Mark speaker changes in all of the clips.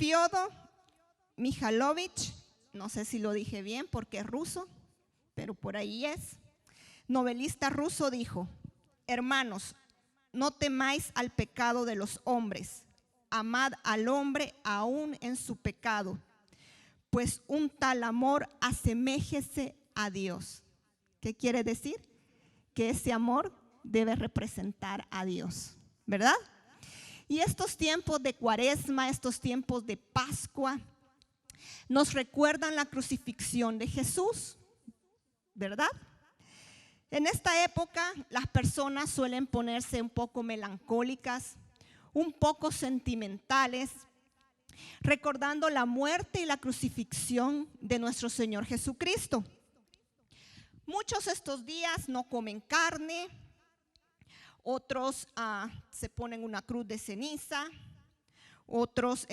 Speaker 1: Fyodor Mikhailovich, no sé si lo dije bien porque es ruso, pero por ahí es, novelista ruso, dijo: hermanos, no temáis al pecado de los hombres, amad al hombre aún en su pecado, pues un tal amor aseméjese a Dios. ¿Qué quiere decir? Que ese amor debe representar a Dios, ¿verdad? Y estos tiempos de Cuaresma, estos tiempos de Pascua, nos recuerdan la crucifixión de Jesús, ¿verdad? En esta época las personas suelen ponerse un poco melancólicas, un poco sentimentales, recordando la muerte y la crucifixión de nuestro Señor Jesucristo. Muchos estos días no comen carne, otros se ponen una cruz de ceniza, otros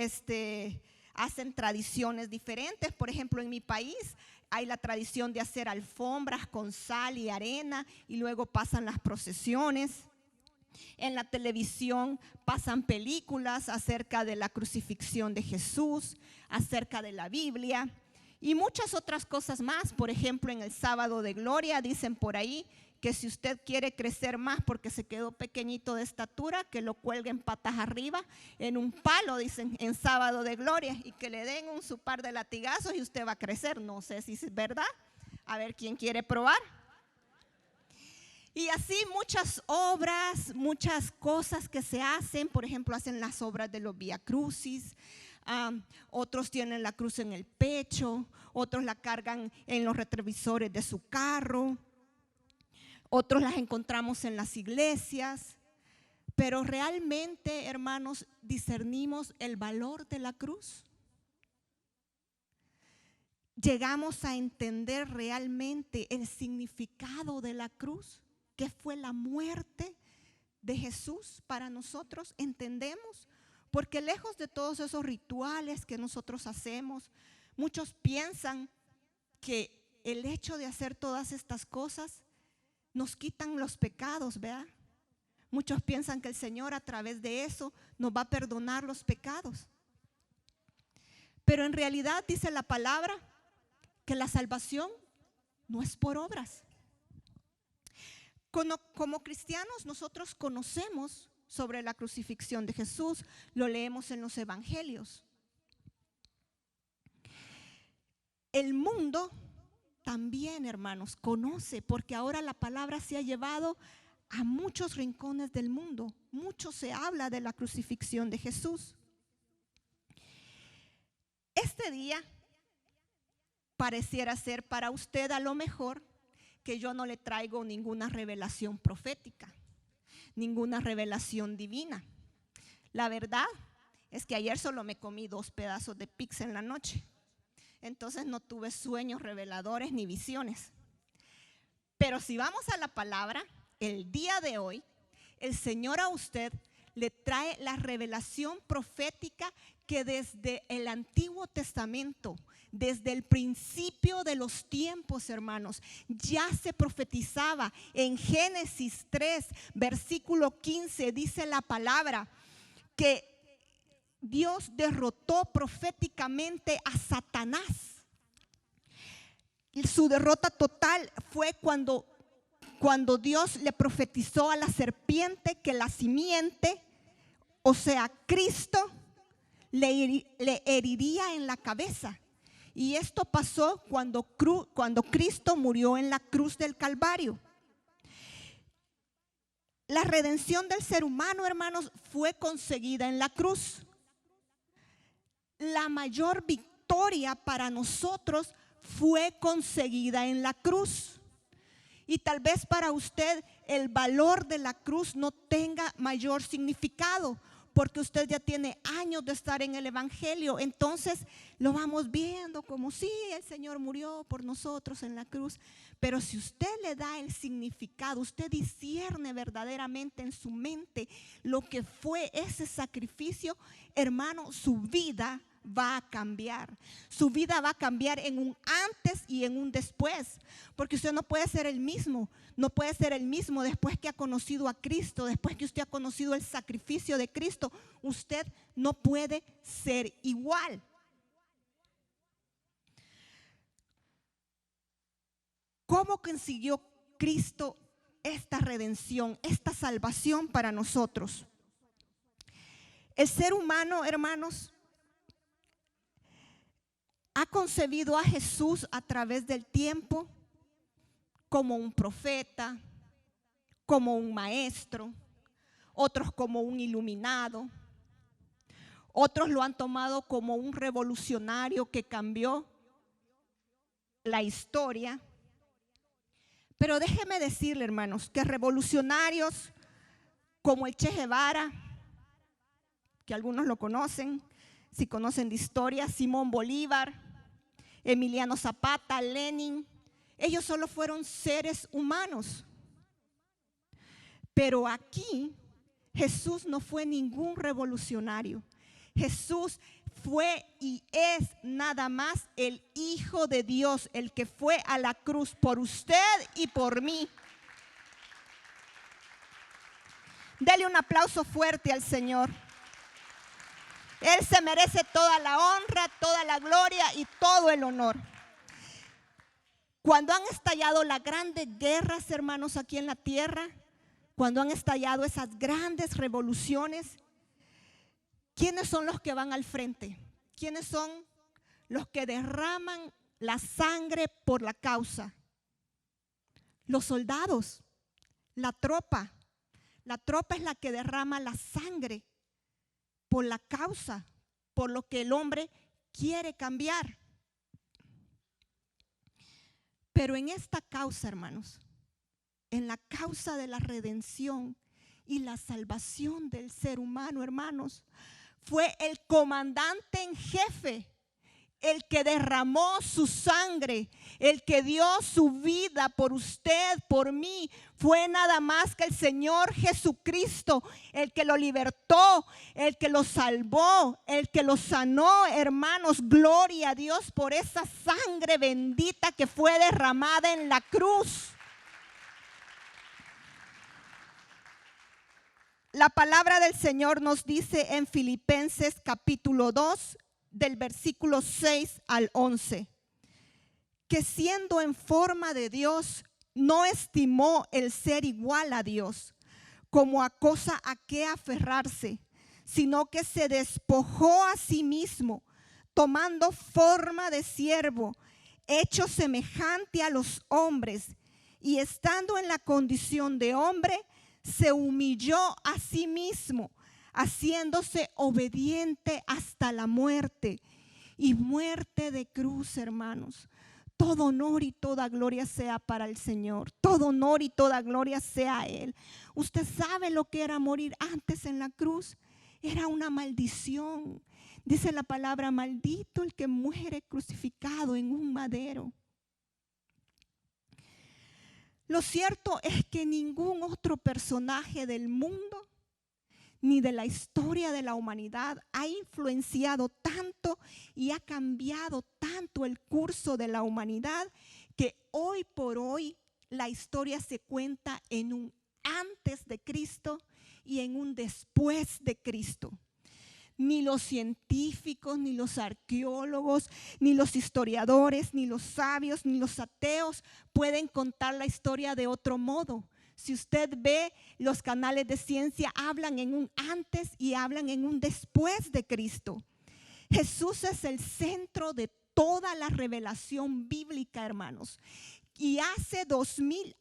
Speaker 1: hacen tradiciones diferentes. Por ejemplo, en mi país hay la tradición de hacer alfombras con sal y arena y luego pasan las procesiones. En la televisión pasan películas acerca de la crucifixión de Jesús, acerca de la Biblia y muchas otras cosas más. Por ejemplo, en el sábado de gloria dicen por ahí que si usted quiere crecer más porque se quedó pequeñito de estatura, que lo cuelguen patas arriba en un palo, dicen, en sábado de gloria, y que le den su par de latigazos y usted va a crecer. No sé si es verdad. A ver quién quiere probar. Y así muchas obras, muchas cosas que se hacen. Por ejemplo, hacen las obras de los Vía Crucis. Otros tienen la cruz en el pecho, otros la cargan en los retrovisores de su carro, otros las encontramos en las iglesias. Pero realmente, hermanos, discernimos el valor de la cruz. Llegamos a entender realmente el significado de la cruz, que fue la muerte de Jesús para nosotros. Entendemos, porque lejos de todos esos rituales que nosotros hacemos, muchos piensan que el hecho de hacer todas estas cosas nos quitan los pecados, ¿verdad? Muchos piensan que el Señor a través de eso nos va a perdonar los pecados. Pero en realidad dice la palabra que la salvación no es por obras. Como cristianos nosotros conocemos sobre la crucifixión de Jesús, lo leemos en los evangelios. El mundo también, hermanos, conoce, porque ahora la palabra se ha llevado a muchos rincones del mundo. Mucho se habla de la crucifixión de Jesús. Este día pareciera ser para usted a lo mejor que yo no le traigo ninguna revelación profética, ninguna revelación divina. La verdad es que ayer solo me comí 2 pedazos de pizza en la noche. Entonces no tuve sueños reveladores ni visiones. Pero si vamos a la palabra, el día de hoy, el Señor a usted le trae la revelación profética que desde el Antiguo Testamento, desde el principio de los tiempos, hermanos, ya se profetizaba. En Génesis 3, versículo 15, dice la palabra que Dios derrotó proféticamente a Satanás. Y su derrota total fue cuando Dios le profetizó a la serpiente que la simiente, o sea, Cristo, le heriría en la cabeza. Y esto pasó cuando Cristo murió en la cruz del Calvario. La redención del ser humano, hermanos, fue conseguida en la cruz. La mayor victoria para nosotros fue conseguida en la cruz. Y tal vez para usted el valor de la cruz no tenga mayor significado, porque usted ya tiene años de estar en el evangelio. Entonces lo vamos viendo como sí, el Señor murió por nosotros en la cruz. Pero si usted le da el significado, usted discierne verdaderamente en su mente lo que fue ese sacrificio, hermano, su vida va a cambiar. Su vida va a cambiar en un antes y en un después. Porque usted no puede ser el mismo. No puede ser el mismo después que ha conocido a Cristo, después que usted ha conocido el sacrificio de Cristo. Usted no puede ser igual. ¿Cómo consiguió Cristo esta redención, esta salvación para nosotros? El ser humano, hermanos, ha concebido a Jesús a través del tiempo como un profeta, como un maestro, otros como un iluminado, otros lo han tomado como un revolucionario que cambió la historia. Pero déjeme decirle, hermanos, que revolucionarios como el Che Guevara, que algunos lo conocen, si conocen de historia, Simón Bolívar, Emiliano Zapata, Lenin, ellos solo fueron seres humanos. Pero aquí Jesús no fue ningún revolucionario. Jesús fue y es nada más el Hijo de Dios, el que fue a la cruz por usted y por mí. Dele un aplauso fuerte al Señor. Él se merece toda la honra, toda la gloria y todo el honor. Cuando han estallado las grandes guerras, hermanos, aquí en la tierra, cuando han estallado esas grandes revoluciones, ¿quiénes son los que van al frente? ¿Quiénes son los que derraman la sangre por la causa? Los soldados, la tropa. La tropa es la que derrama la sangre por la causa, por lo que el hombre quiere cambiar. Pero en esta causa, hermanos, en la causa de la redención y la salvación del ser humano, hermanos, fue el comandante en jefe el que derramó su sangre, el que dio su vida por usted, por mí. Fue nada más que el Señor Jesucristo, el que lo libertó, el que lo salvó, el que lo sanó, hermanos. Gloria a Dios por esa sangre bendita que fue derramada en la cruz. La palabra del Señor nos dice en Filipenses capítulo 2, del versículo 6 al 11, que siendo en forma de Dios, no estimó el ser igual a Dios como a cosa a que aferrarse, sino que se despojó a sí mismo, tomando forma de siervo, hecho semejante a los hombres, y estando en la condición de hombre, se humilló a sí mismo, haciéndose obediente hasta la muerte, y muerte de cruz, hermanos. Todo honor y toda gloria sea para el Señor. Todo honor y toda gloria sea a Él. Usted sabe lo que era morir antes en la cruz. Era una maldición. Dice la palabra: maldito el que muere crucificado en un madero. Lo cierto es que ningún otro personaje del mundo ni de la historia de la humanidad ha influenciado tanto y ha cambiado tanto el curso de la humanidad, que hoy por hoy la historia se cuenta en un antes de Cristo y en un después de Cristo. Ni los científicos, ni los arqueólogos, ni los historiadores, ni los sabios, ni los ateos pueden contar la historia de otro modo. Si usted ve los canales de ciencia, hablan en un antes y hablan en un después de Cristo. Jesús es el centro de toda la revelación bíblica, hermanos. Y hace 2000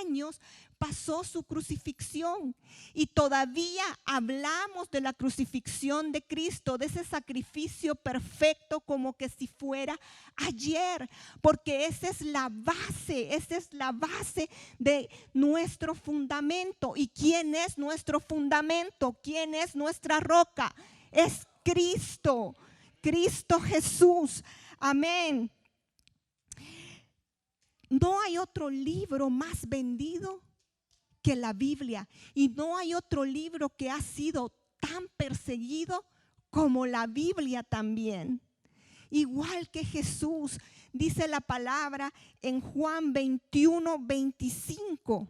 Speaker 1: años pasó su crucifixión, y todavía hablamos de la crucifixión de Cristo, de ese sacrificio perfecto, como que si fuera ayer, porque esa es la base de nuestro fundamento. ¿Y quién es nuestro fundamento? ¿Quién es nuestra roca? Es Cristo, Cristo Jesús. Amén. No hay otro libro más vendido que la Biblia, y no hay otro libro que ha sido tan perseguido como la Biblia también. Igual que Jesús, dice la palabra en Juan 21:25.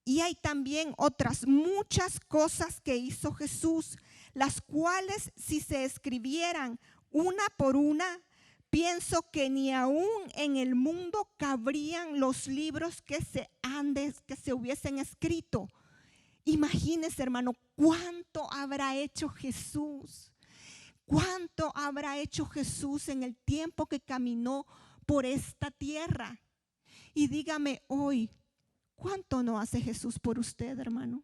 Speaker 1: Y hay también otras muchas cosas que hizo Jesús, las cuales si se escribieran una por una, pienso que ni aún en el mundo cabrían los libros que se hubiesen escrito. Imagínense, hermano, cuánto habrá hecho Jesús. Cuánto habrá hecho Jesús en el tiempo que caminó por esta tierra. Y dígame hoy, ¿cuánto no hace Jesús por usted, hermano?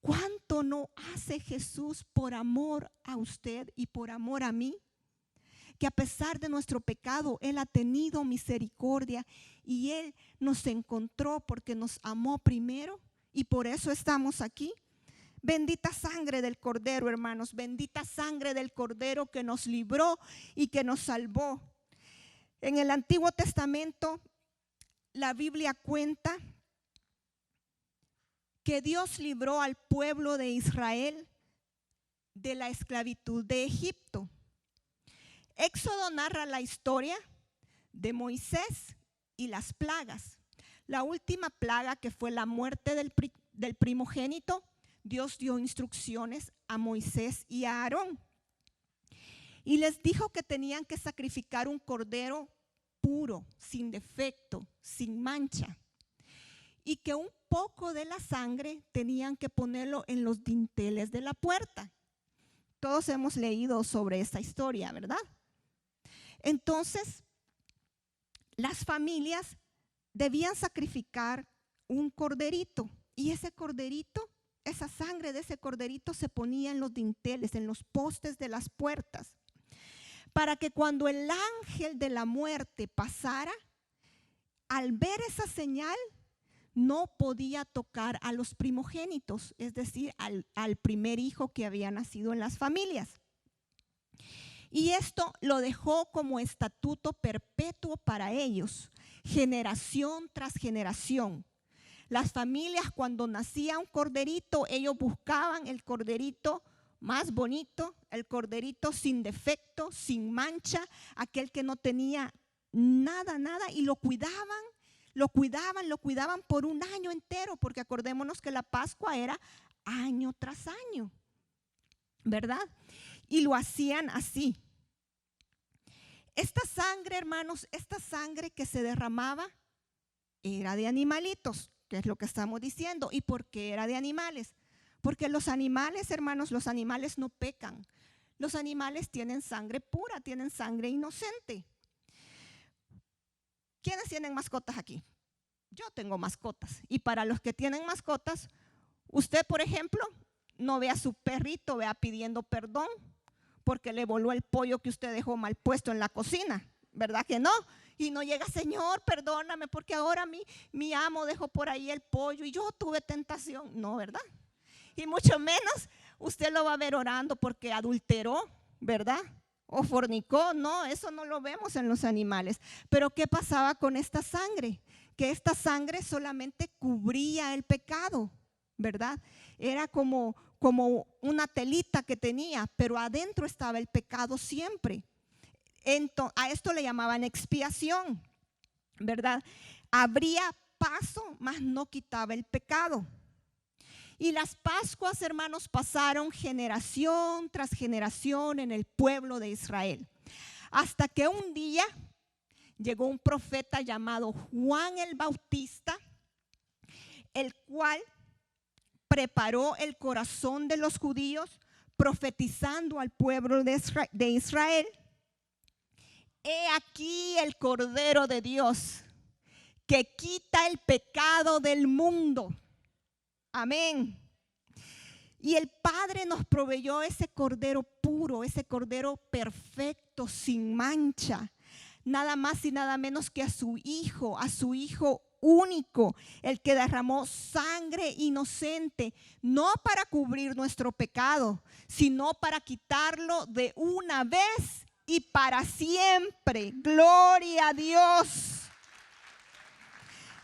Speaker 1: ¿Cuánto no hace Jesús por amor a usted y por amor a mí? Que a pesar de nuestro pecado, Él ha tenido misericordia y Él nos encontró porque nos amó primero y por eso estamos aquí. Bendita sangre del Cordero, hermanos, bendita sangre del Cordero que nos libró y que nos salvó. En el Antiguo Testamento, la Biblia cuenta que Dios libró al pueblo de Israel de la esclavitud de Egipto. Éxodo narra la historia de Moisés y las plagas. La última plaga, que fue la muerte del primogénito, Dios dio instrucciones a Moisés y a Aarón. Y les dijo que tenían que sacrificar un cordero puro, sin defecto, sin mancha. Y que un poco de la sangre tenían que ponerlo en los dinteles de la puerta. Todos hemos leído sobre esta historia, ¿verdad? Entonces, las familias debían sacrificar un corderito. Y ese corderito, esa sangre de ese corderito se ponía en los dinteles, en los postes de las puertas, para que cuando el ángel de la muerte pasara, al ver esa señal, no podía tocar a los primogénitos, es decir, al primer hijo que había nacido en las familias. Y esto lo dejó como estatuto perpetuo para ellos, generación tras generación. Las familias, cuando nacía un corderito, ellos buscaban el corderito más bonito, el corderito sin defecto, sin mancha, aquel que no tenía nada, y lo cuidaban por un año entero, porque acordémonos que la Pascua era año tras año, ¿verdad? Y lo hacían así. Esta sangre, hermanos, esta sangre que se derramaba era de animalitos, que es lo que estamos diciendo. ¿Y por qué era de animales? Porque los animales, hermanos, los animales no pecan. Los animales tienen sangre pura, tienen sangre inocente. ¿Quiénes tienen mascotas aquí? Yo tengo mascotas. Y para los que tienen mascotas, usted, por ejemplo, no ve a su perrito, vea pidiendo perdón porque le voló el pollo que usted dejó mal puesto en la cocina, ¿verdad que no? Y no llega, Señor, perdóname porque ahora mi amo dejó por ahí el pollo y yo tuve tentación. No, ¿verdad? Y mucho menos usted lo va a ver orando porque adulteró, ¿verdad? O fornicó. No, eso no lo vemos en los animales. Pero ¿qué pasaba con esta sangre? Que esta sangre solamente cubría el pecado, ¿verdad? Era como una telita que tenía, pero adentro estaba el pecado siempre. Entonces, a esto le llamaban expiación, ¿verdad? Abría paso, mas no quitaba el pecado. Y las Pascuas, hermanos, pasaron generación tras generación en el pueblo de Israel, hasta que un día llegó un profeta llamado Juan el Bautista, el cual preparó el corazón de los judíos, profetizando al pueblo de Israel. He aquí el Cordero de Dios, que quita el pecado del mundo. Amén. Y el Padre nos proveyó ese Cordero puro, ese Cordero perfecto, sin mancha. Nada más y nada menos que a su Hijo único, el que derramó sangre inocente, no para cubrir nuestro pecado, sino para quitarlo de una vez y para siempre. Gloria a Dios.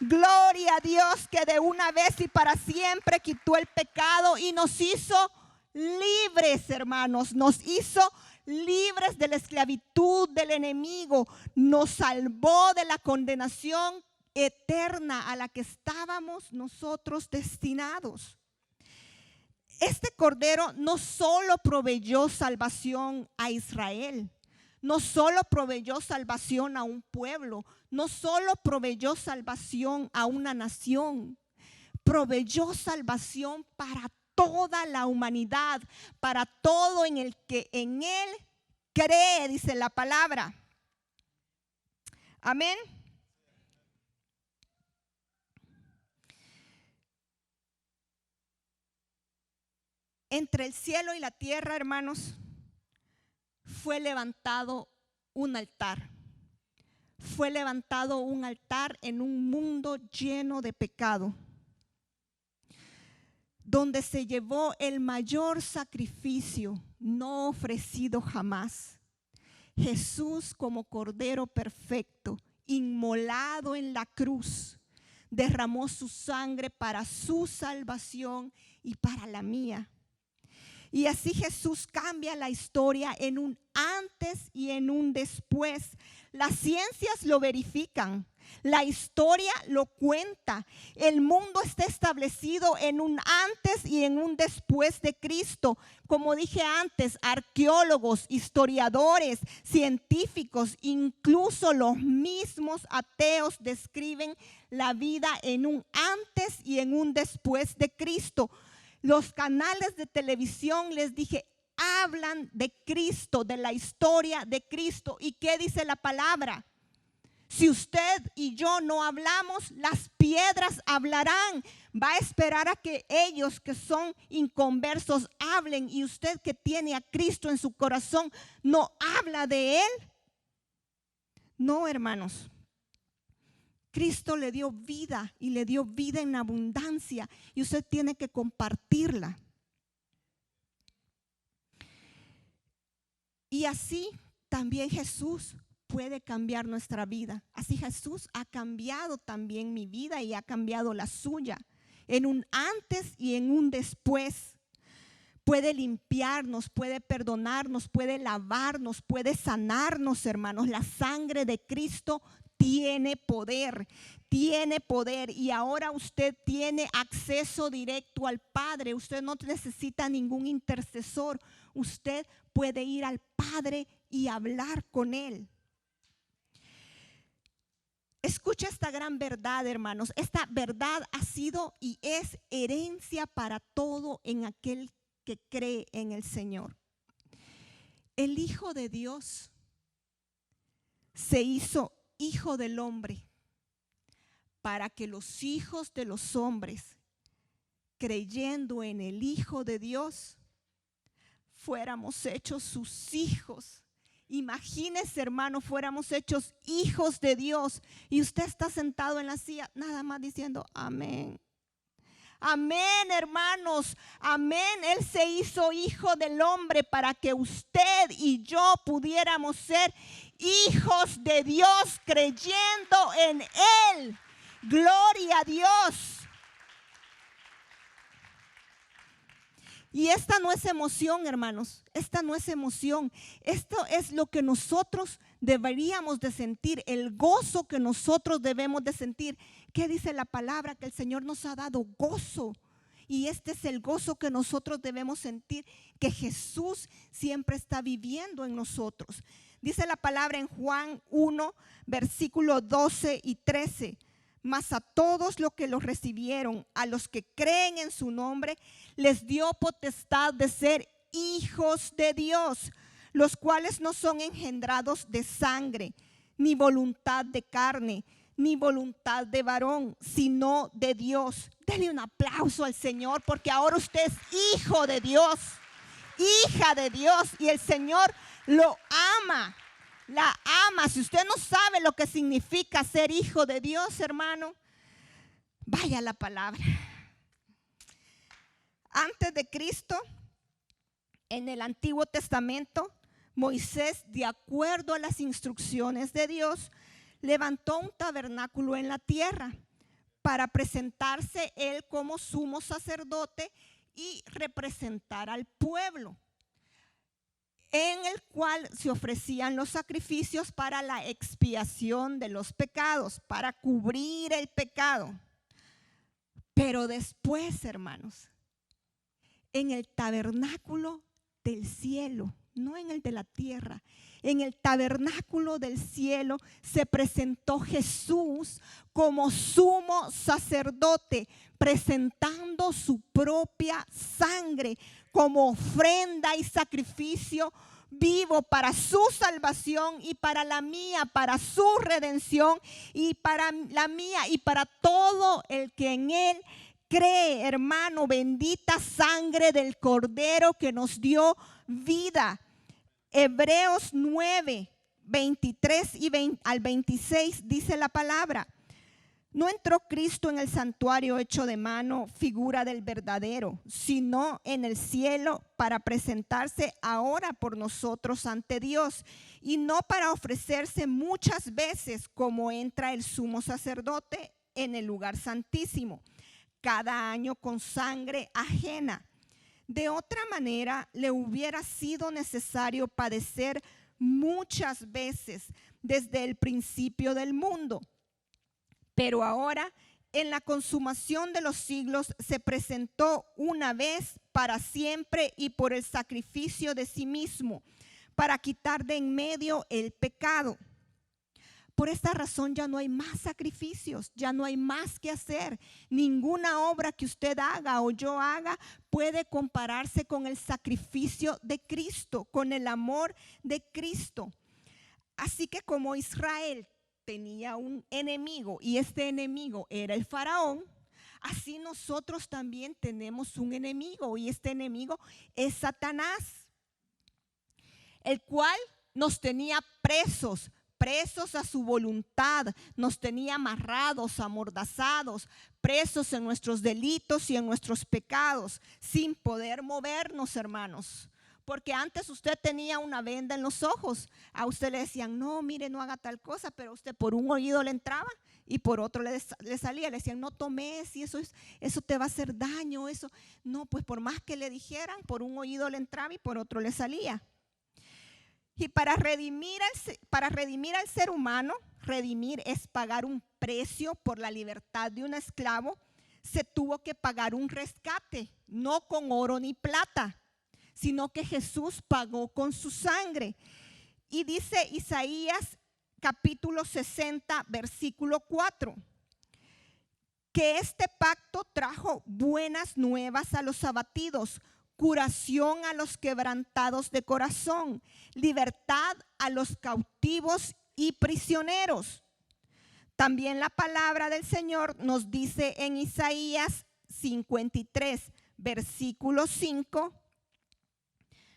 Speaker 1: Gloria a Dios, que de una vez y para siempre quitó el pecado y nos hizo libres, hermanos. Nos hizo libres de la esclavitud del enemigo. Nos salvó de la condenación eterna a la que estábamos nosotros destinados. Este Cordero no solo proveyó salvación a Israel, no solo proveyó salvación a un pueblo, no solo proveyó salvación a una nación, proveyó salvación para toda la humanidad, para todo en el que en él cree, dice la palabra. Amén. Entre el cielo y la tierra, hermanos, fue levantado un altar. Fue levantado un altar en un mundo lleno de pecado, donde se llevó el mayor sacrificio no ofrecido jamás. Jesús como Cordero perfecto, inmolado en la cruz, derramó su sangre para su salvación y para la mía. Y así Jesús cambia la historia en un antes y en un después. Las ciencias lo verifican, la historia lo cuenta. El mundo está establecido en un antes y en un después de Cristo. Como dije antes, arqueólogos, historiadores, científicos, incluso los mismos ateos describen la vida en un antes y en un después de Cristo. Los canales de televisión, les dije, hablan de Cristo, de la historia de Cristo. ¿Y qué dice la palabra? Si usted y yo no hablamos, las piedras hablarán. Va a esperar a que ellos que son inconversos hablen, y usted que tiene a Cristo en su corazón, ¿no habla de Él? No, hermanos. Cristo le dio vida, y le dio vida en abundancia, y usted tiene que compartirla. Y así también Jesús puede cambiar nuestra vida. Así Jesús ha cambiado también mi vida y ha cambiado la suya. En un antes y en un después. Puede limpiarnos, puede perdonarnos, puede lavarnos, puede sanarnos, hermanos. La sangre de Cristo tiene poder, y ahora usted tiene acceso directo al Padre. Usted no necesita ningún intercesor. Usted puede ir al Padre y hablar con Él. Escucha esta gran verdad, hermanos. Esta verdad ha sido y es herencia para todo en aquel que cree en el Señor. El Hijo de Dios se hizo Hijo del hombre para que los hijos de los hombres, creyendo en el Hijo de Dios, fuéramos hechos sus hijos. Imagínese, hermano, fuéramos hechos hijos de Dios, y usted está sentado en la silla nada más diciendo amén. Amén, hermanos, amén. Él se hizo Hijo del hombre para que usted y yo pudiéramos ser hijos de Dios creyendo en Él. Gloria a Dios. Y esta no es emoción, hermanos. Esta no es emoción. Esto es lo que nosotros deberíamos de sentir, el gozo que nosotros debemos de sentir. ¿Qué dice la palabra? Que el Señor nos ha dado gozo. Y este es el gozo que nosotros debemos sentir, que Jesús siempre está viviendo en nosotros. Dice la palabra en Juan 1, versículos 12 y 13. Mas a todos los que los recibieron, a los que creen en su nombre, les dio potestad de ser hijos de Dios, los cuales no son engendrados de sangre, ni voluntad de carne, ni voluntad de varón, sino de Dios. Denle un aplauso al Señor, porque ahora usted es hijo de Dios, hija de Dios, y el Señor lo ama. La ama. Si usted no sabe lo que significa ser hijo de Dios, hermano, vaya a la palabra. Antes de Cristo, en el Antiguo Testamento, Moisés, de acuerdo a las instrucciones de Dios, levantó un tabernáculo en la tierra para presentarse él como sumo sacerdote y representar al pueblo, en el cual se ofrecían los sacrificios para la expiación de los pecados, para cubrir el pecado. Pero después, hermanos, en el tabernáculo del cielo, no en el de la tierra, en el tabernáculo del cielo se presentó Jesús como sumo sacerdote, presentando su propia sangre como ofrenda y sacrificio vivo para su salvación y para la mía, para su redención y para la mía y para todo el que en él cree. Hermano, bendita sangre del Cordero que nos dio vida. Hebreos 9, 23 al 26 dice la palabra: no entró Cristo en el santuario hecho de mano, figura del verdadero, sino en el cielo para presentarse ahora por nosotros ante Dios, y no para ofrecerse muchas veces como entra el sumo sacerdote en el lugar santísimo, cada año con sangre ajena. De otra manera, le hubiera sido necesario padecer muchas veces desde el principio del mundo. Pero ahora, en la consumación de los siglos, se presentó una vez para siempre y por el sacrificio de sí mismo, para quitar de en medio el pecado. Por esta razón ya no hay más sacrificios, ya no hay más que hacer. Ninguna obra que usted haga o yo haga puede compararse con el sacrificio de Cristo, con el amor de Cristo. Así que como Israel tenía un enemigo y este enemigo era el faraón, así nosotros también tenemos un enemigo y este enemigo es Satanás, el cual nos tenía presos a su voluntad, nos tenía amarrados, amordazados, presos en nuestros delitos y en nuestros pecados, sin poder movernos, hermanos. Porque antes usted tenía una venda en los ojos, a usted le decían, no, mire, no haga tal cosa, pero usted por un oído le entraba y por otro le salía, le decían, no tomes, y eso te va a hacer daño, eso. No, pues por más que le dijeran, por un oído le entraba y por otro le salía. Y para redimir al ser humano, redimir es pagar un precio por la libertad de un esclavo, se tuvo que pagar un rescate, no con oro ni plata, sino que Jesús pagó con su sangre. Y dice Isaías capítulo 60, versículo 4, que este pacto trajo buenas nuevas a los abatidos, curación a los quebrantados de corazón, libertad a los cautivos y prisioneros. También la palabra del Señor nos dice en Isaías 53, versículo 5,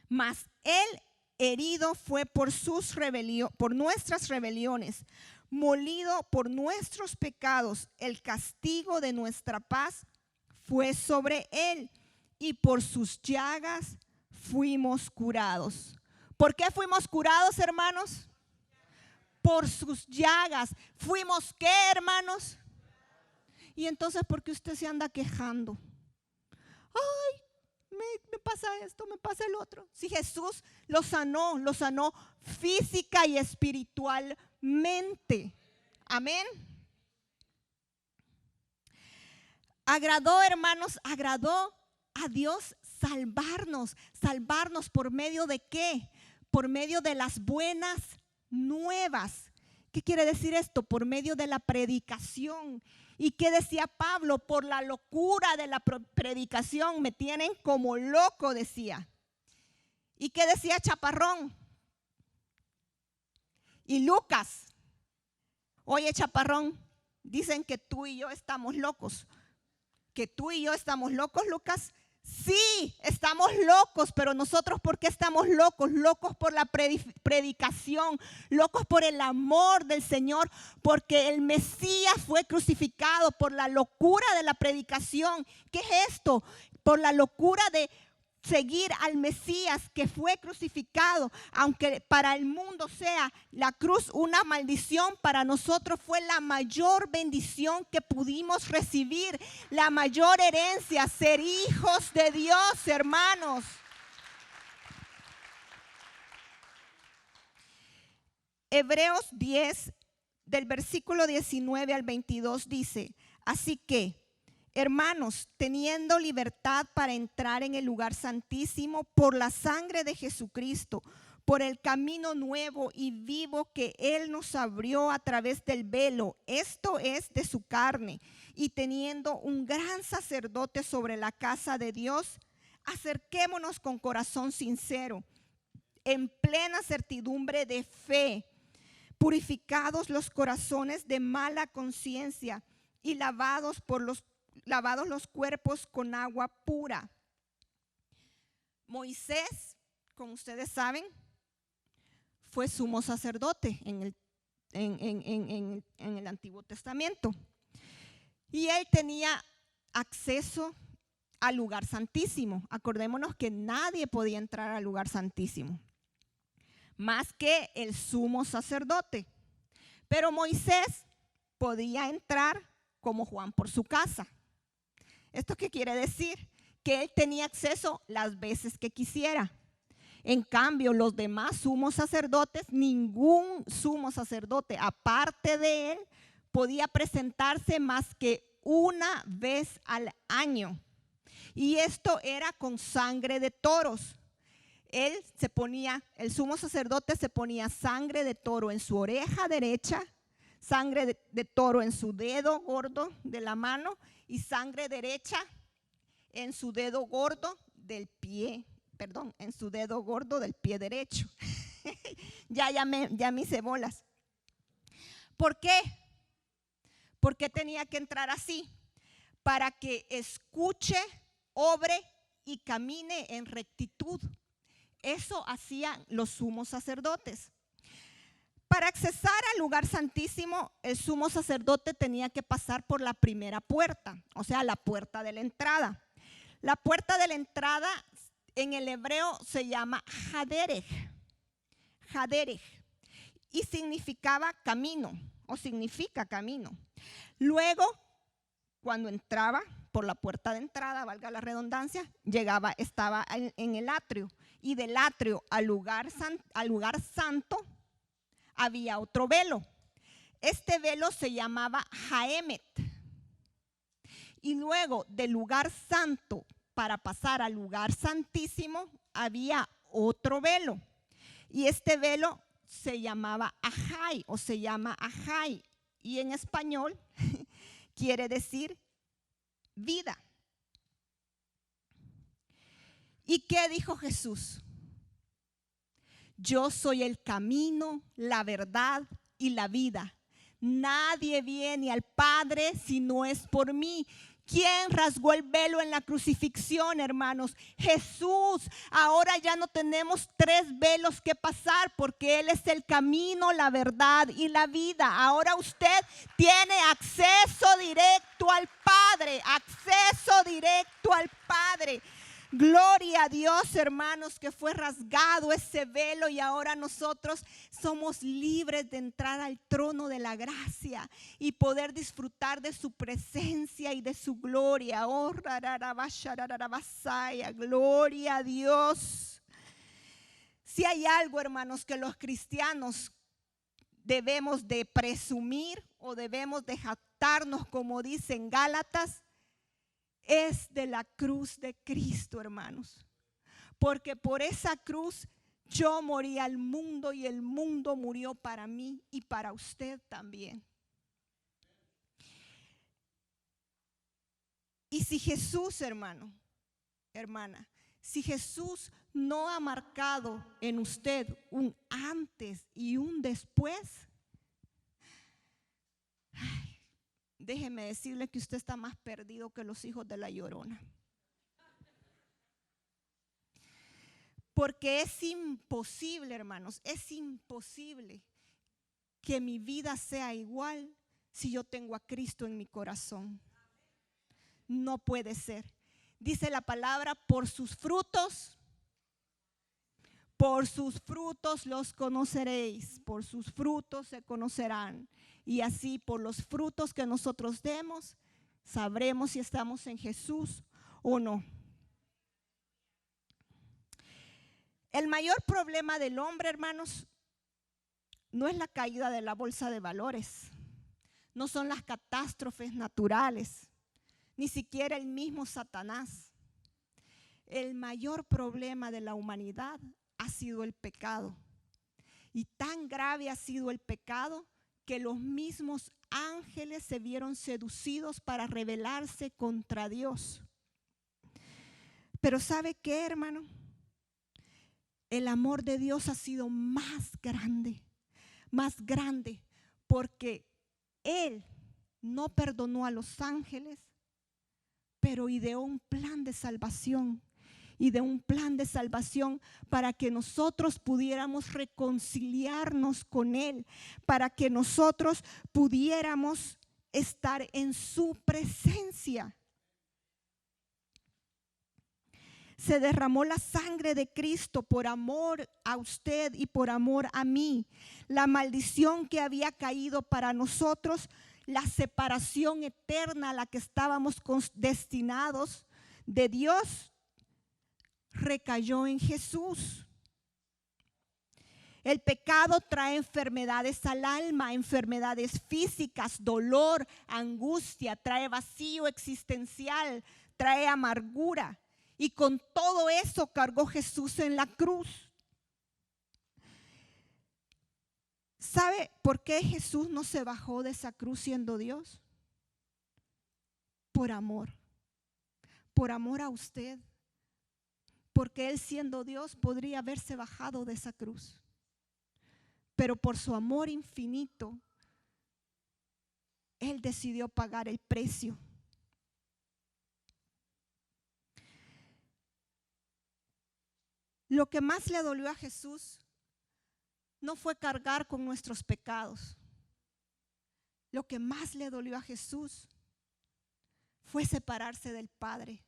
Speaker 1: mas él herido fue por nuestras rebeliones, molido por nuestros pecados, el castigo de nuestra paz fue sobre él, y por sus llagas fuimos curados. ¿Por qué fuimos curados, hermanos? Por sus llagas. ¿Fuimos qué, hermanos? Y entonces, ¿por qué usted se anda quejando? Ay, me pasa esto, me pasa el otro. Si Jesús lo sanó física y espiritualmente. Amén. Agradó, hermanos, agradó a Dios salvarnos por medio de ¿qué? Por medio de las buenas nuevas. ¿Qué quiere decir esto? Por medio de la predicación. ¿Y qué decía Pablo? Por la locura de la predicación me tienen como loco, decía. ¿Y qué decía Chaparrón? Y Lucas. Oye, Chaparrón, dicen que tú y yo estamos locos. ¿Que tú y yo estamos locos, Lucas? Sí, estamos locos, pero nosotros ¿por qué estamos locos? Locos por la predicación, locos por el amor del Señor, porque el Mesías fue crucificado por la locura de la predicación. ¿Qué es esto? Por la locura de seguir al Mesías que fue crucificado, aunque para el mundo sea la cruz una maldición, para nosotros fue la mayor bendición que pudimos recibir, la mayor herencia, ser hijos de Dios, hermanos. Hebreos 10, del versículo 19 al 22 dice: así que, hermanos, teniendo libertad para entrar en el lugar santísimo por la sangre de Jesucristo, por el camino nuevo y vivo que Él nos abrió a través del velo, esto es, de su carne, y teniendo un gran sacerdote sobre la casa de Dios, acerquémonos con corazón sincero, en plena certidumbre de fe, purificados los corazones de mala conciencia y lavados los cuerpos con agua pura. Moisés, como ustedes saben, fue sumo sacerdote en el Antiguo Testamento. Y él tenía acceso al lugar santísimo. Acordémonos que nadie podía entrar al lugar santísimo, más que el sumo sacerdote. Pero Moisés podía entrar como Juan por su casa. ¿Esto qué quiere decir? Que él tenía acceso las veces que quisiera. En cambio, los demás sumos sacerdotes, ningún sumo sacerdote aparte de él podía presentarse más que una vez al año. Y esto era con sangre de toros. El sumo sacerdote se ponía sangre de toro en su oreja derecha, sangre de toro en su dedo gordo de la mano y sangre derecha en su dedo gordo del pie, en su dedo gordo del pie derecho. ya me hice bolas. ¿Por qué? ¿Por qué tenía que entrar así? Para que escuche, obre y camine en rectitud. Eso hacían los sumos sacerdotes. Para accesar al lugar santísimo, el sumo sacerdote tenía que pasar por la primera puerta, o sea, la puerta de la entrada. La puerta de la entrada en el hebreo se llama Haderech, y significaba camino, o significa camino. Luego, cuando entraba por la puerta de entrada, valga la redundancia, estaba en el atrio, y del atrio al lugar santo había otro velo. Este velo se llamaba Haemet. Y luego del lugar santo para pasar al lugar santísimo había otro velo. Y este velo se llamaba Ajai, o se llama Ajai. Y en español quiere decir vida. ¿Y qué dijo Jesús? Yo soy el camino, la verdad y la vida. Nadie viene al Padre si no es por mí. ¿Quién rasgó el velo en la crucifixión, hermanos? Jesús. Ahora ya no tenemos 3 velos que pasar porque Él es el camino, la verdad y la vida. Ahora usted tiene acceso directo al Padre, acceso directo al Padre. Gloria a Dios, hermanos, que fue rasgado ese velo y ahora nosotros somos libres de entrar al trono de la gracia y poder disfrutar de su presencia y de su gloria. Oh, gloria a Dios. Si hay algo, hermanos, que los cristianos debemos de presumir o debemos de jactarnos, como dicen Gálatas, es de la cruz de Cristo, hermanos. Porque por esa cruz yo morí al mundo y el mundo murió para mí y para usted también. Y si Jesús, hermana, si Jesús no ha marcado en usted un antes y un después, déjeme decirle que usted está más perdido que los hijos de la Llorona. Porque es imposible, hermanos, es imposible que mi vida sea igual si yo tengo a Cristo en mi corazón. No puede ser. Dice la palabra, por sus frutos los conoceréis, por sus frutos se conocerán. Y así por los frutos que nosotros demos, sabremos si estamos en Jesús o no. El mayor problema del hombre, hermanos, no es la caída de la bolsa de valores, no son las catástrofes naturales, ni siquiera el mismo Satanás. El mayor problema de la humanidad ha sido el pecado. Y tan grave ha sido el pecado que los mismos ángeles se vieron seducidos para rebelarse contra Dios. Pero ¿sabe qué, hermano? El amor de Dios ha sido más grande, porque Él no perdonó a los ángeles, pero ideó un plan de salvación. Y de un plan de salvación para que nosotros pudiéramos reconciliarnos con Él, para que nosotros pudiéramos estar en su presencia. Se derramó la sangre de Cristo por amor a usted y por amor a mí. La maldición que había caído para nosotros, la separación eterna a la que estábamos destinados de Dios, recayó en Jesús. El pecado trae enfermedades al alma, enfermedades físicas, dolor, angustia, trae vacío existencial, trae amargura. Y con todo eso cargó Jesús en la cruz. ¿Sabe por qué Jesús no se bajó de esa cruz siendo Dios? Por amor a usted. Porque Él siendo Dios podría haberse bajado de esa cruz. Pero por su amor infinito, Él decidió pagar el precio. Lo que más le dolió a Jesús no fue cargar con nuestros pecados. Lo que más le dolió a Jesús fue separarse del Padre.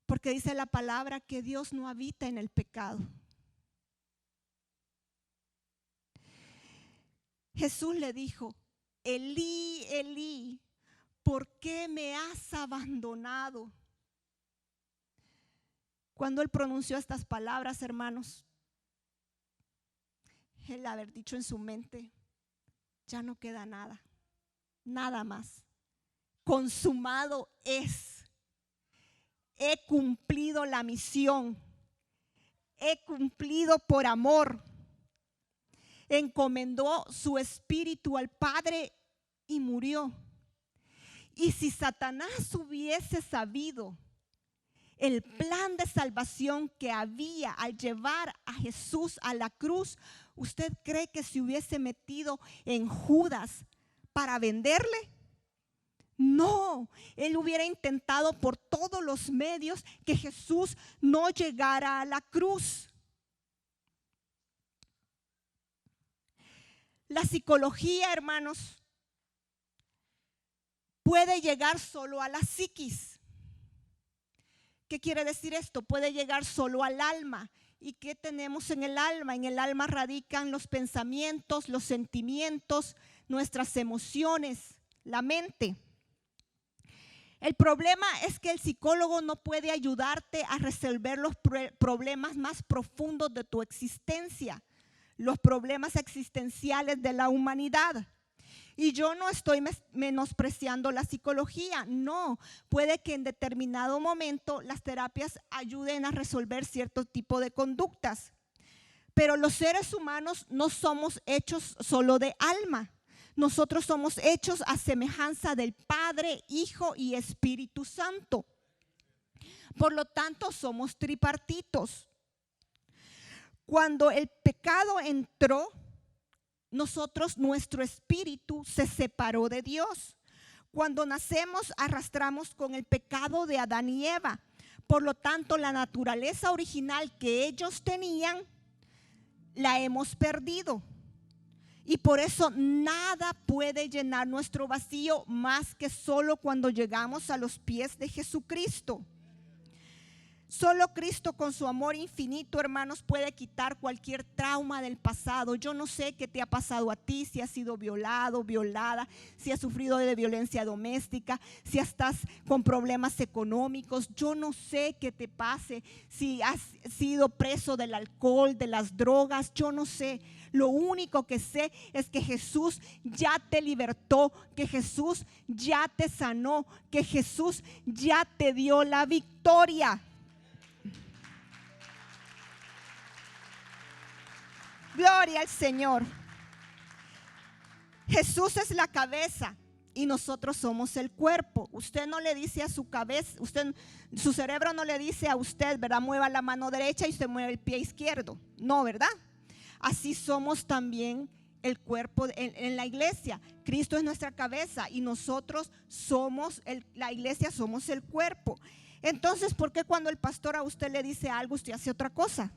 Speaker 1: Porque dice la palabra que Dios no habita en el pecado. Jesús le dijo, Elí, Elí, ¿por qué me has abandonado? Cuando Él pronunció estas palabras, hermanos, Él haber dicho en su mente, ya no queda nada, nada más. Consumado es. He cumplido la misión, he cumplido por amor. Encomendó su espíritu al Padre y murió. Y si Satanás hubiese sabido el plan de salvación que había al llevar a Jesús a la cruz, ¿usted cree que se hubiese metido en Judas para venderle? No, Él hubiera intentado por todos los medios que Jesús no llegara a la cruz. La psicología, hermanos, puede llegar solo a la psiquis. ¿Qué quiere decir esto? Puede llegar solo al alma. ¿Y qué tenemos en el alma? En el alma radican los pensamientos, los sentimientos, nuestras emociones, la mente. El problema es que el psicólogo no puede ayudarte a resolver los problemas más profundos de tu existencia, los problemas existenciales de la humanidad. Y yo no estoy menospreciando la psicología, no. Puede que en determinado momento las terapias ayuden a resolver cierto tipo de conductas. Pero los seres humanos no somos hechos solo de alma. Nosotros somos hechos a semejanza del Padre, Hijo y Espíritu Santo. Por lo tanto, somos tripartitos. Cuando el pecado entró, nuestro espíritu se separó de Dios. Cuando nacemos, arrastramos con el pecado de Adán y Eva. Por lo tanto, la naturaleza original que ellos tenían, la hemos perdido. Y por eso nada puede llenar nuestro vacío más que solo cuando llegamos a los pies de Jesucristo. Solo Cristo con su amor infinito, hermanos, puede quitar cualquier trauma del pasado. Yo no sé qué te ha pasado a ti, si has sido violado, violada, si has sufrido de violencia doméstica, si estás con problemas económicos. Yo no sé qué te pase, si has sido preso del alcohol, de las drogas. Yo no sé. Lo único que sé es que Jesús ya te libertó, que Jesús ya te sanó, que Jesús ya te dio la victoria. Gloria al Señor. Jesús es la cabeza y nosotros somos el cuerpo. Usted no le dice a su cabeza, su cerebro no le dice a usted, ¿verdad? Mueva la mano derecha y usted mueve el pie izquierdo. No, ¿verdad? Así somos también el cuerpo en la iglesia. Cristo es nuestra cabeza y nosotros somos la iglesia, somos el cuerpo. Entonces, ¿por qué cuando el pastor a usted le dice algo, usted hace otra cosa?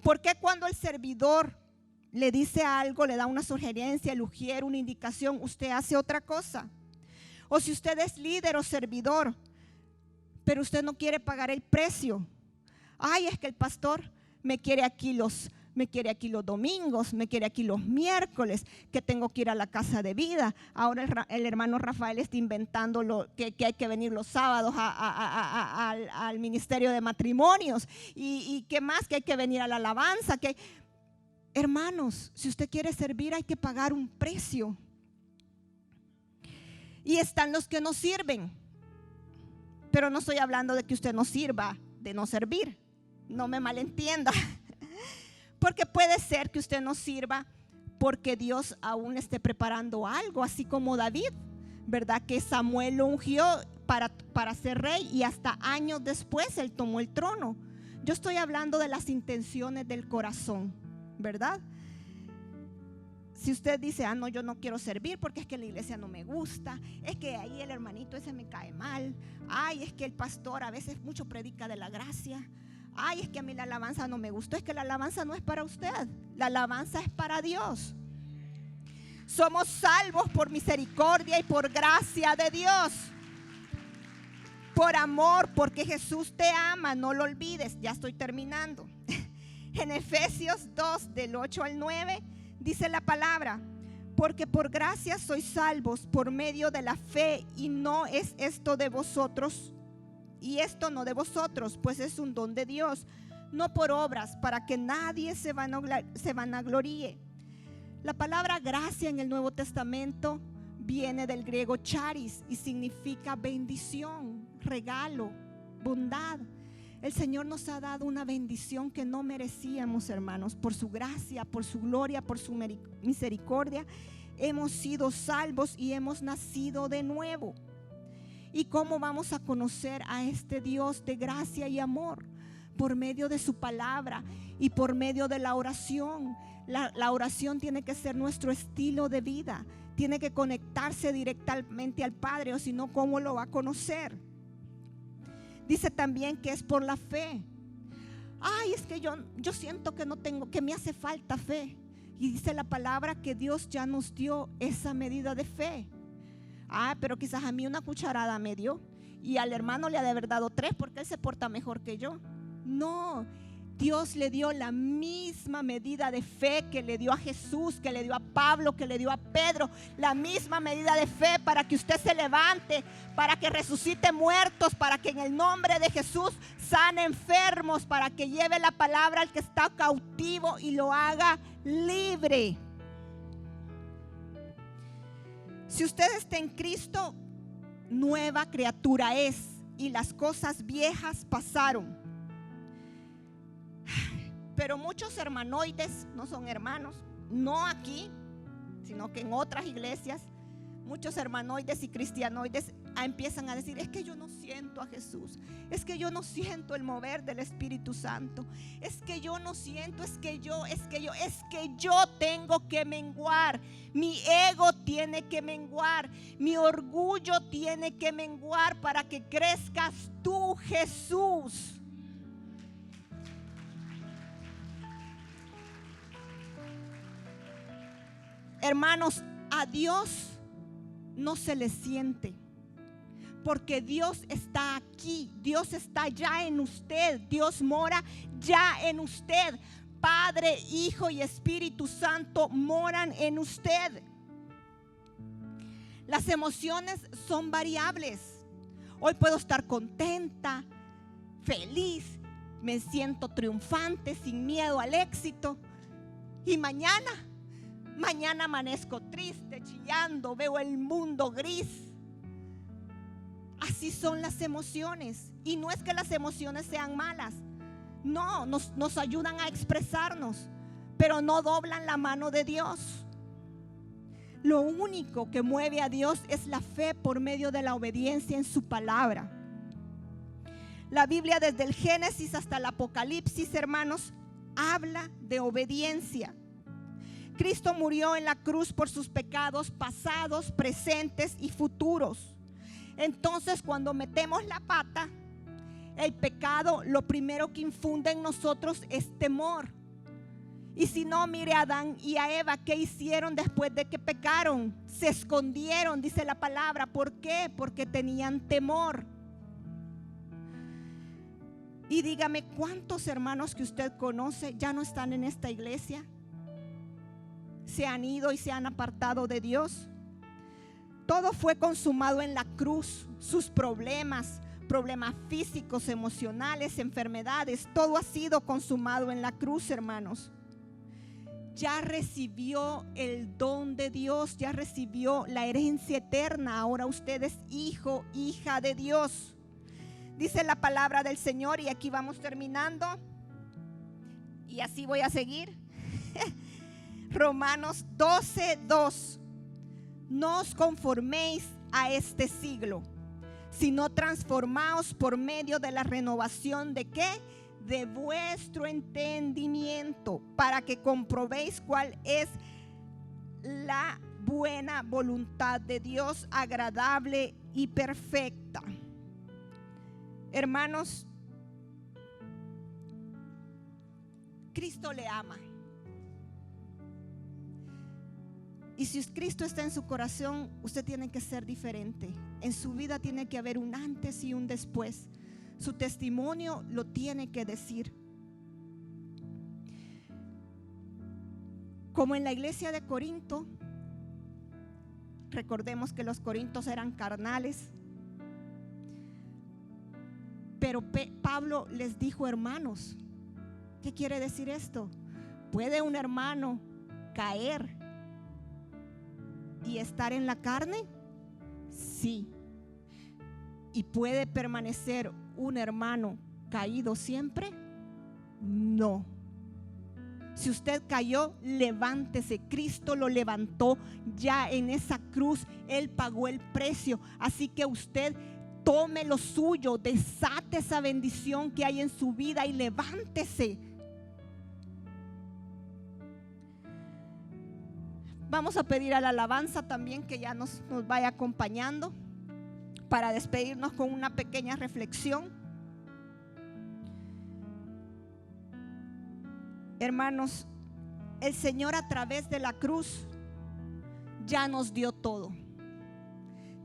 Speaker 1: ¿Por qué cuando el servidor le dice algo, le da una sugerencia, el ujier, una indicación, usted hace otra cosa? O si usted es líder o servidor, pero usted no quiere pagar el precio. Ay, es que el pastor me quiere aquí los domingos, me quiere aquí los miércoles, que tengo que ir a la casa de vida. Ahora el hermano Rafael está inventando que hay que venir los sábados al ministerio de matrimonios. Y qué más, que hay que venir a la alabanza. Hermanos, si usted quiere servir hay que pagar un precio. Y están los que no sirven. Pero no estoy hablando de que usted no sirva, de no servir. No me malentienda. Porque puede ser que usted no sirva porque Dios aún esté preparando algo, así como David, ¿verdad? Que Samuel lo ungió para ser rey y hasta años después él tomó el trono. Yo estoy hablando de las intenciones del corazón, ¿verdad? Si usted dice, no, yo no quiero servir porque es que la iglesia no me gusta, es que ahí el hermanito ese me cae mal, ay, es que el pastor a veces mucho predica de la gracia. Ay, es que a mí la alabanza no me gustó. Es que la alabanza no es para usted, la alabanza es para Dios. Somos salvos por misericordia y por gracia de Dios, por amor, porque Jesús te ama, no lo olvides. Ya estoy terminando. En Efesios 2 del 8 al 9 dice la palabra: porque por gracia sois salvos por medio de la fe, y no es esto de vosotros, y esto no de vosotros, pues es un don de Dios, no por obras, para que nadie se vanagloríe. La palabra gracia en el Nuevo Testamento viene del griego charis y significa bendición, regalo, bondad. El Señor nos ha dado una bendición que no merecíamos, hermanos. Por su gracia, por su gloria, por su misericordia, hemos sido salvos y hemos nacido de nuevo. ¿Y cómo vamos a conocer a este Dios de gracia y amor? Por medio de su palabra y por medio de la oración. La oración tiene que ser nuestro estilo de vida. Tiene que conectarse directamente al Padre, o si no, ¿cómo lo va a conocer? Dice también que es por la fe. Ay, es que yo siento que no tengo, que me hace falta fe. Y dice la palabra que Dios ya nos dio esa medida de fe. Pero quizás a mí una cucharada me dio y al hermano le ha de haber dado 3 porque él se porta mejor que yo. No, Dios le dio la misma medida de fe que le dio a Jesús, que le dio a Pablo, que le dio a Pedro. La misma medida de fe para que usted se levante, para que resucite muertos, para que en el nombre de Jesús sane enfermos, para que lleve la palabra al que está cautivo y lo haga libre. Si usted está en Cristo, nueva criatura es, y las cosas viejas pasaron. Pero muchos hermanoides, no son hermanos, no aquí, sino que en otras iglesias, muchos hermanoides y cristianoides empiezan a decir: es que yo no siento a Jesús, es que yo no siento el mover del Espíritu Santo, es que yo no siento, es que yo tengo que menguar, mi ego tiene que menguar, mi orgullo tiene que menguar para que crezcas tú, Jesús. Hermanos, a Dios no se le siente. porque Dios está aquí, Dios está ya en usted, Dios mora ya en usted. Padre, Hijo y Espíritu Santo moran en usted. Las emociones son variables. Hoy puedo estar contenta, feliz, me siento triunfante, sin miedo al éxito. Y mañana amanezco triste, chillando, veo el mundo gris. Así son las emociones. Y no es que las emociones sean malas. No, nos ayudan a expresarnos, pero no doblan la mano de Dios. Lo único que mueve a Dios es la fe por medio de la obediencia en su palabra. La Biblia, desde el Génesis hasta el Apocalipsis, hermanos, habla de obediencia. Cristo murió en la cruz por sus pecados pasados, presentes y futuros. Entonces, cuando metemos la pata, el pecado lo primero que infunde en nosotros es temor. Y si no, mire a Adán y a Eva, ¿qué hicieron después de que pecaron? Se escondieron, dice la palabra. ¿Por qué? Porque tenían temor. Y dígame, ¿cuántos hermanos que usted conoce ya no están en esta iglesia? Se han ido y se han apartado de Dios. Todo fue consumado en la cruz. Sus problemas físicos, emocionales, enfermedades, todo ha sido consumado en la cruz, hermanos. Ya recibió el don de Dios, ya recibió la herencia eterna. Ahora usted es hijo, hija de Dios. Dice la palabra del Señor, y aquí vamos terminando, y así voy a seguir. Romanos 12:2. No os conforméis a este siglo, sino transformaos por medio de la renovación ¿de qué? De vuestro entendimiento, para que comprobéis cuál es la buena voluntad de Dios, agradable y perfecta. Hermanos, Cristo le ama. Y si Cristo está en su corazón, usted tiene que ser diferente. En su vida tiene que haber un antes y un después. Su testimonio lo tiene que decir. Como en la iglesia de Corinto, recordemos que los corintios eran carnales. Pero Pablo les dijo, hermanos, ¿qué quiere decir esto? ¿Puede un hermano caer y estar en la carne? Sí. ¿Y puede permanecer un hermano caído siempre? No. Si usted cayó, levántese. Cristo lo levantó ya en esa cruz. Él pagó el precio. Así que usted tome lo suyo, desate esa bendición que hay en su vida y levántese. Vamos a pedir a la alabanza también que ya nos vaya acompañando para despedirnos con una pequeña reflexión. Hermanos, el Señor a través de la cruz ya nos dio todo.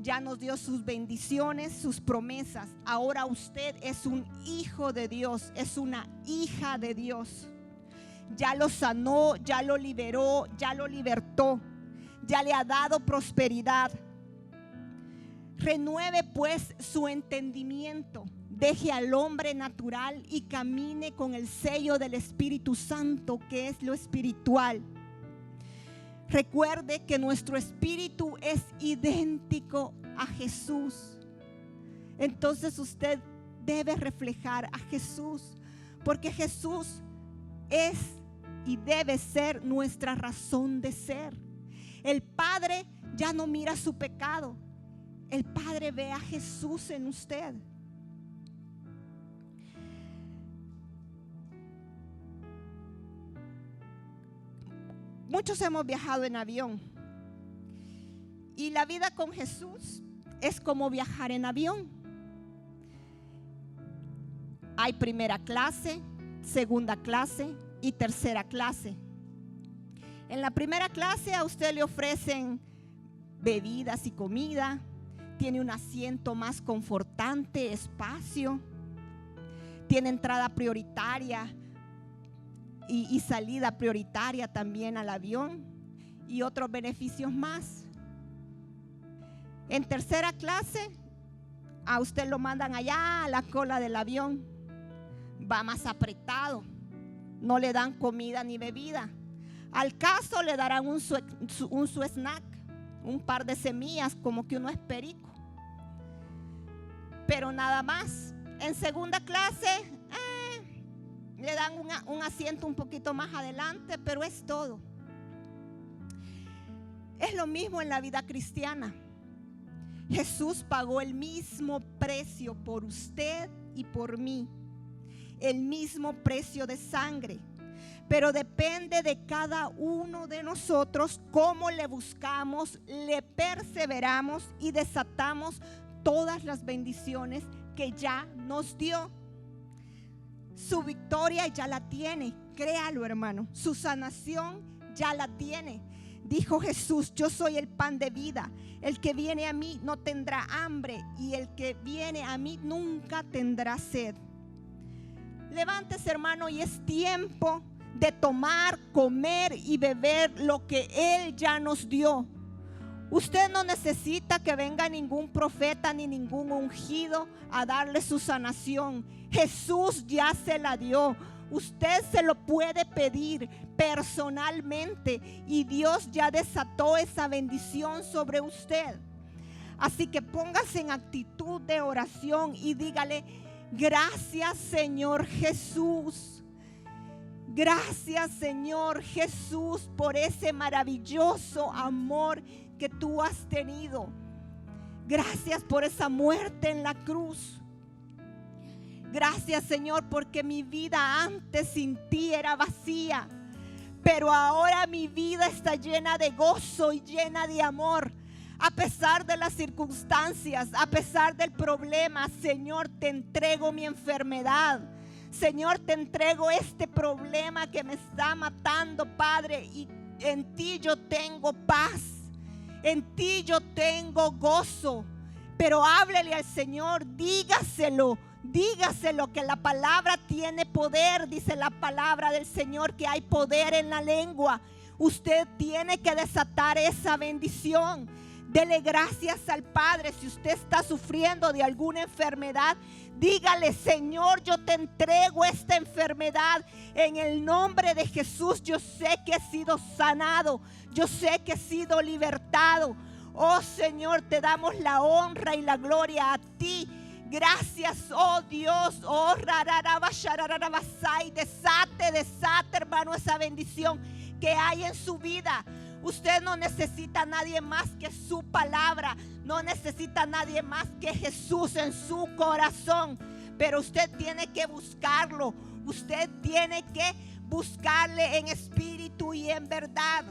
Speaker 1: Ya nos dio sus bendiciones, sus promesas. Ahora usted es un hijo de Dios, es una hija de Dios. Ya lo sanó, ya lo liberó, ya lo libertó, ya le ha dado prosperidad. Renueve pues su entendimiento, deje al hombre natural y camine con el sello del Espíritu Santo, que es lo espiritual. Recuerde que nuestro espíritu es idéntico a Jesús. Entonces usted debe reflejar a Jesús, porque Jesús es y debe ser nuestra razón de ser. El Padre ya no mira su pecado. El Padre ve a Jesús en usted. Muchos hemos viajado en avión, y la vida con Jesús es como viajar en avión. Hay primera clase, segunda clase y tercera clase. En la primera clase a usted le ofrecen bebidas y comida, tiene un asiento más confortante, espacio, tiene entrada prioritaria y salida prioritaria también al avión y otros beneficios más. En tercera clase, a usted lo mandan allá a la cola del avión, va más apretado, no le dan comida ni bebida. Al caso le darán un su snack, un par de semillas, como que uno es perico, pero nada más. En segunda clase le dan un asiento un poquito más adelante, pero es todo. Es lo mismo en la vida cristiana. Jesús pagó el mismo precio por usted y por mí, el mismo precio de sangre, pero depende de cada uno de nosotros cómo le buscamos, le perseveramos y desatamos todas las bendiciones que ya nos dio. Su victoria ya la tiene, créalo, hermano. Su sanación ya la tiene. Dijo Jesús: yo soy el pan de vida. El que viene a mí no tendrá hambre, y el que viene a mí nunca tendrá sed. Levántese, hermano, y es tiempo de tomar, comer y beber lo que Él ya nos dio. Usted no necesita que venga ningún profeta ni ningún ungido a darle su sanación. Jesús ya se la dio. Usted se lo puede pedir personalmente y Dios ya desató esa bendición sobre usted. Así que póngase en actitud de oración y dígale: gracias, Señor Jesús. Gracias, Señor Jesús, por ese maravilloso amor que tú has tenido. Gracias por esa muerte en la cruz. Gracias, Señor, porque mi vida antes sin ti era vacía, pero ahora mi vida está llena de gozo y llena de amor. A pesar de las circunstancias, a pesar del problema, Señor, te entrego mi enfermedad. Señor, te entrego este problema que me está matando, Padre, y en ti yo tengo paz, en ti yo tengo gozo. Pero háblele al Señor, dígaselo que la palabra tiene poder. Dice la palabra del Señor que hay poder en la lengua. Usted tiene que desatar esa bendición. Dele gracias al Padre. Si usted está sufriendo de alguna enfermedad, dígale: Señor, yo te entrego esta enfermedad en el nombre de Jesús. Yo sé que he sido sanado, yo sé que he sido libertado. Oh Señor, te damos la honra y la gloria a ti. Gracias, oh Dios. Oh, desate, hermano, esa bendición que hay en su vida. Usted no necesita a nadie más que su palabra, no necesita a nadie más que Jesús en su corazón, pero usted tiene que buscarlo. Usted tiene que buscarle en espíritu y en verdad.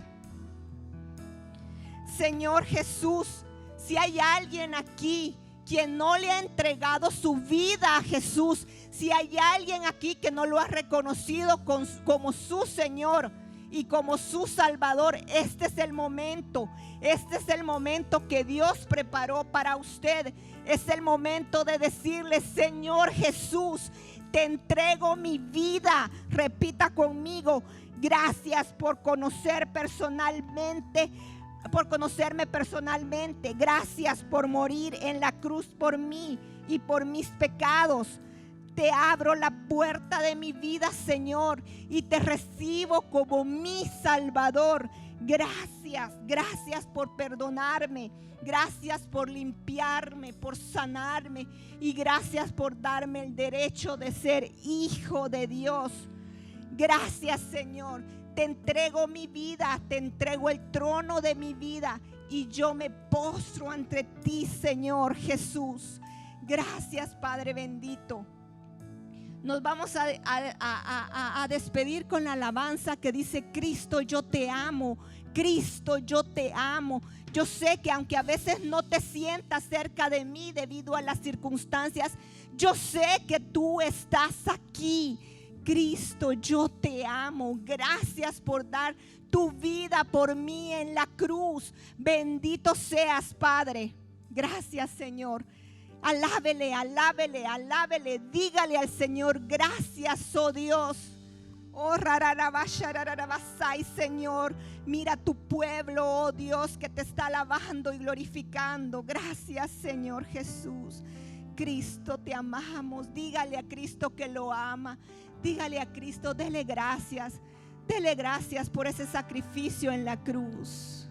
Speaker 1: Señor Jesús, si hay alguien aquí quien no le ha entregado su vida a Jesús, si hay alguien aquí que no lo ha reconocido como su Señor y como su Salvador, este es el momento. Este es el momento que Dios preparó para usted. Es el momento de decirle: Señor Jesús, te entrego mi vida. Repita conmigo: gracias por conocerme personalmente. Gracias por morir en la cruz por mí y por mis pecados. Te abro la puerta de mi vida, Señor, y te recibo como mi Salvador. Gracias por perdonarme. Gracias por limpiarme, por sanarme, y gracias por darme el derecho de ser hijo de Dios. Gracias, Señor. Te entrego mi vida, te entrego el trono de mi vida, y yo me postro ante ti, Señor Jesús. Gracias, Padre bendito. Nos vamos a despedir con la alabanza que dice: Cristo, yo te amo. Cristo, yo te amo. Yo sé que aunque a veces no te sientas cerca de mí debido a las circunstancias, yo sé que tú estás aquí. Cristo, yo te amo. Gracias por dar tu vida por mí en la cruz. Bendito seas, Padre. Gracias, Señor. Alábele, alábele, alábele. Dígale al Señor, gracias, oh Dios. Oh, rararabashararabasai, Señor. Mira tu pueblo, oh Dios, que te está alabando y glorificando. Gracias, Señor Jesús. Cristo, te amamos. Dígale a Cristo que lo ama. Dígale a Cristo, dele gracias. Dele gracias por ese sacrificio en la cruz.